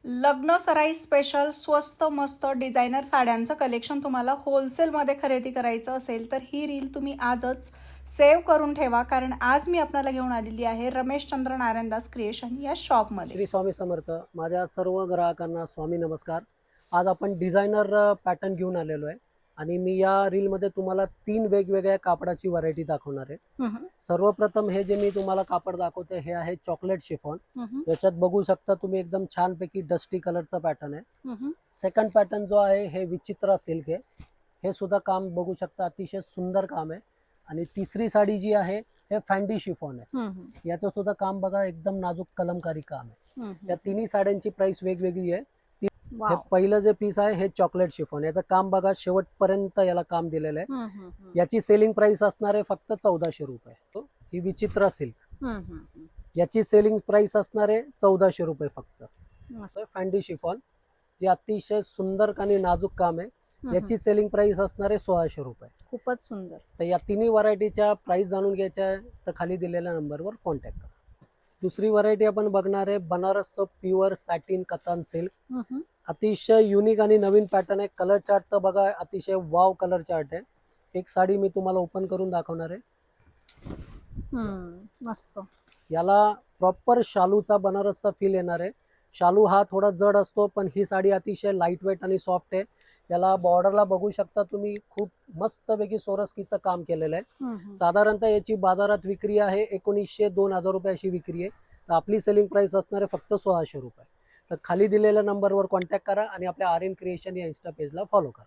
लग्न सराई स्पेशल स्वस्त मस्त डिझायनर साड्यांचं कलेक्शन तुम्हाला होलसेलमध्ये खरेदी करायचं असेल तर ही रील तुम्ही आजच सेव्ह करून ठेवा, कारण आज मी आपल्याला घेऊन आलेली आहे रमेशचंद्र नारायणदास क्रिएशन या शॉपमध्ये. श्री स्वामी समर्थ. माझ्या सर्व ग्राहकांना स्वामी नमस्कार. आज आपण डिझायनर पॅटर्न घेऊन आलेलो आहे आणि मी या रीलमध्ये तुम्हाला 3 वेगवेगळ्या कापडाची व्हरायटी दाखवणार आहे. सर्वप्रथम हे जे मी तुम्हाला कापड दाखवते हे आहे चॉकलेट शिफॉन. याच्यात बघू शकता तुम्ही एकदम छानपैकी डस्टी कलरचा पॅटर्न आहे. सेकंड पॅटर्न जो आहे हे विचित्रा सिल्क आहे. हे सुद्धा काम बघू शकता, अतिशय सुंदर काम आहे. आणि तिसरी साडी जी आहे हे फॅन्डी शिफॉन आहे. याचं सुद्धा काम बघा, एकदम नाजूक कलमकारी काम आहे. या तिन्ही साड्यांची प्राइस वेगवेगळी आहे. हे पहिलं जे पीस आहे हे चॉकलेट शिफॉन, याचं काम बघा, शेवटपर्यंत याला काम दिलेलं आहे. याची सेलिंग प्राइस असणार आहे फक्त 1400 रुपये. ही विचित्रा सिल्क, याची सेलिंग प्राइस असणार आहे 1400 रुपये फक्त. फॅन्डी शिफॉन जे अतिशय सुंदर आणि नाजूक काम आहे, याची सेलिंग प्राइस असणार आहे 1600 रुपये. खूपच सुंदर. तर या तिन्ही व्हरायटीच्या प्राइस जाणून घ्यायच्या आहे तर खाली दिलेल्या नंबरवर कॉन्टॅक्ट करा. दुसरी व्हरायटी आपण बघणार आहे बनारसचं प्युअर सॅटिन कतान सिल्क. अतिशय युनिक आणि नवीन पॅटर्न आहे. कलर चार्ट तर बघा, अतिशय वाव कलर चार्ट आहे. एक साडी मी तुम्हाला ओपन करून दाखवणार आहे. मस्त. याला प्रॉपर शालूचा बनारसचा फील येणार आहे. शालू हा थोडा जड असतो, पण ही साडी अतिशय लाईट वेट आणि सॉफ्ट आहे. याला बॉर्डरला बघू शकता तुम्ही, खूप मस्तपैकी सोरस्कीचं काम केलेलं आहे. साधारणतः याची बाजारात विक्री आहे 1900-2000 रुपये अशी विक्री आहे. तर आपली सेलिंग प्राइस असणार आहे फक्त 1600 रुपये. तर खाली दिलेल्या नंबरवर कॉन्टॅक्ट करा आणि आपल्या आर्यन क्रिएशन या इन्स्टा पेजला फॉलो करा.